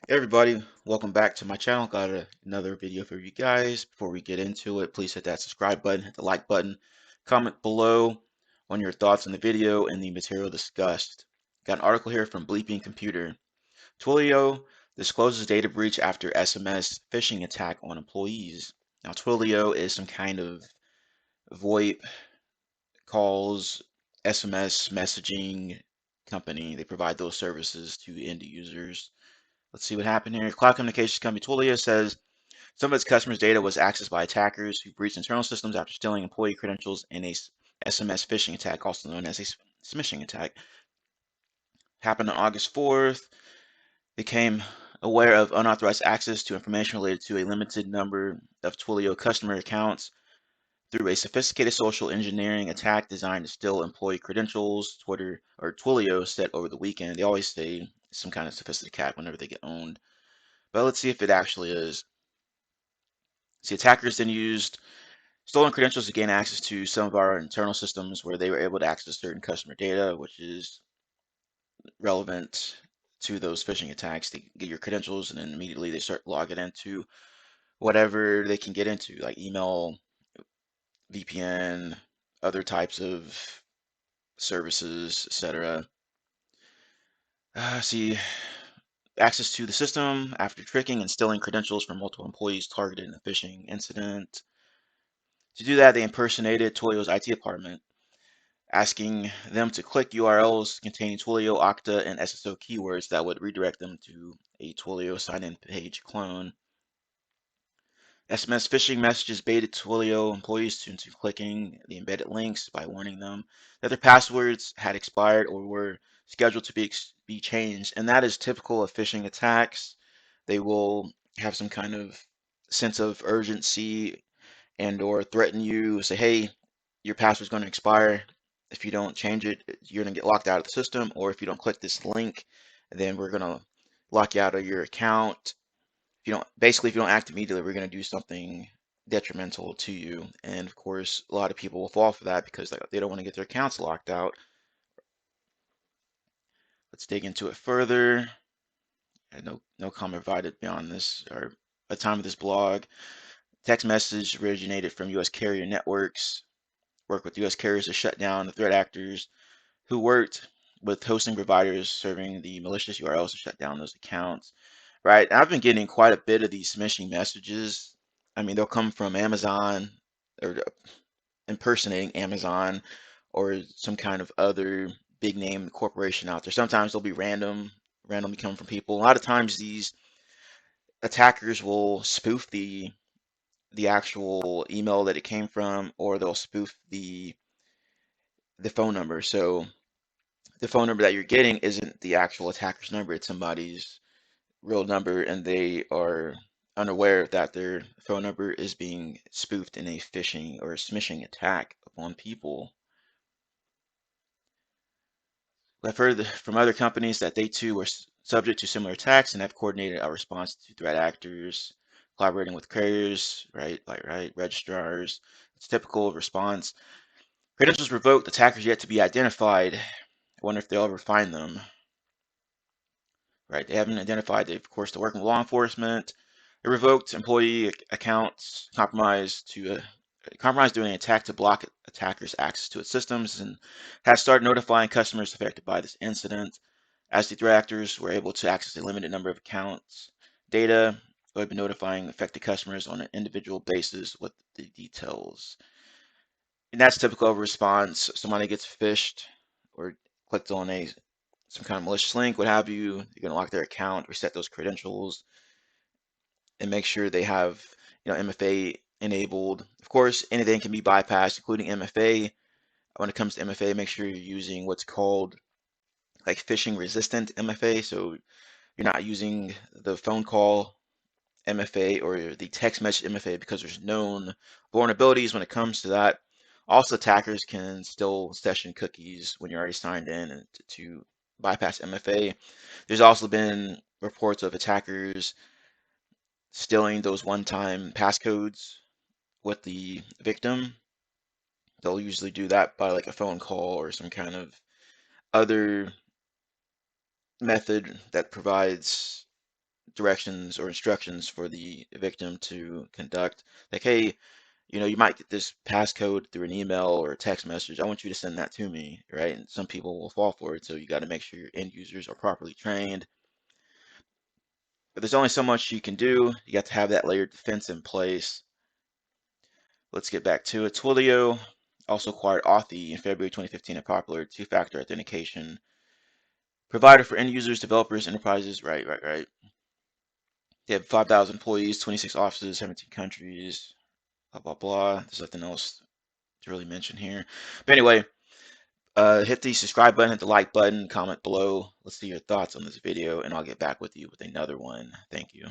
Hey everybody, welcome back to my channel. Got another video for you guys. Before we get into it, please hit that subscribe button, hit the like button, comment below on your thoughts on the video and the material discussed. Got an article here from Bleeping Computer. Twilio discloses data breach after SMS phishing attack on employees. Now, Twilio is some kind of VoIP calls, SMS messaging company. They provide those services to end users. Let's see what happened here. Cloud communications company Twilio says some of its customers' data was accessed by attackers who breached internal systems after stealing employee credentials in a SMS phishing attack, also known as a smishing attack. Happened on August 4th. Became aware of unauthorized access to information related to a limited number of Twilio customer accounts through a sophisticated social engineering attack designed to steal employee credentials. Twilio said over the weekend. They always say some kind of sophisticated attack whenever they get owned. But let's see if it actually is. See, attackers then used stolen credentials to gain access to some of our internal systems where they were able to access certain customer data, which is relevant to those phishing attacks. They get your credentials and then immediately they start logging into whatever they can get into, like email, VPN, other types of services, etc. See, access to the system after tricking and stealing credentials from multiple employees targeted in a phishing incident. To do that, they impersonated Twilio's IT department, asking them to click URLs containing Twilio, Okta, and SSO keywords that would redirect them to a Twilio sign-in page clone. SMS phishing messages baited Twilio employees into clicking the embedded links by warning them that their passwords had expired or were scheduled to be changed. And that is typical of phishing attacks. They will have some kind of sense of urgency and or threaten you, say, hey, your password's going to expire. If you don't change it, you're going to get locked out of the system. Or if you don't click this link, then we're going to lock you out of your account. If you don't act immediately, we're going to do something detrimental to you. And of course, a lot of people will fall for that because they don't want to get their accounts locked out. Let's dig into it further. No comment provided beyond this or the time of this blog. Text message originated from U.S. carrier networks. Work with U.S. carriers to shut down the threat actors who worked with hosting providers serving the malicious URLs to shut down those accounts. Right? And I've been getting quite a bit of these smishing messages. I mean, they'll come from Amazon or impersonating Amazon or some kind of other big name corporation out there. Sometimes they'll be randomly come from people. A lot of times these attackers will spoof the actual email that it came from, or they'll spoof the phone number. So the phone number that you're getting isn't the actual attacker's number, it's somebody's real number, and they are unaware that their phone number is being spoofed in a phishing or a smishing attack upon people. I've heard from other companies that they too were subject to similar attacks and have coordinated our response to threat actors, collaborating with carriers, right, registrars. It's typical response. Credentials revoked, attackers yet to be identified. I wonder if they'll ever find them. Right, they haven't identified. They, of course, they're working with law enforcement. They revoked employee accounts, compromised doing an attack to block attackers' access to its systems, and has started notifying customers affected by this incident. As the threat actors were able to access a limited number of accounts data, they've been notifying affected customers on an individual basis with the details. And that's typical of a response. Somebody gets phished or clicked on some kind of malicious link, what have you. You're going to lock their account, reset those credentials, and make sure they have MFA enabled. Of course, anything can be bypassed, including MFA. When it comes to MFA, make sure you're using what's called like phishing resistant MFA. So you're not using the phone call MFA or the text message MFA because there's known vulnerabilities when it comes to that. Also, attackers can still session cookies when you're already signed in and to bypass MFA. There's also been reports of attackers stealing those one-time passcodes with the victim. They'll usually do that by like a phone call or some kind of other method that provides directions or instructions for the victim to conduct. Like, hey, you might get this passcode through an email or a text message. I want you to send that to me, right? And some people will fall for it. So you got to make sure your end users are properly trained. But there's only so much you can do. You got to have that layered defense in place. Let's get back to it. Twilio also acquired Authy in February 2015, a popular two-factor authentication provider for end users, developers, enterprises. Right, right, right. They have 5,000 employees, 26 offices, 17 countries, blah, blah, blah. There's nothing else to really mention here. But anyway, hit the subscribe button, hit the like button, comment below. Let's see your thoughts on this video, and I'll get back with you with another one. Thank you.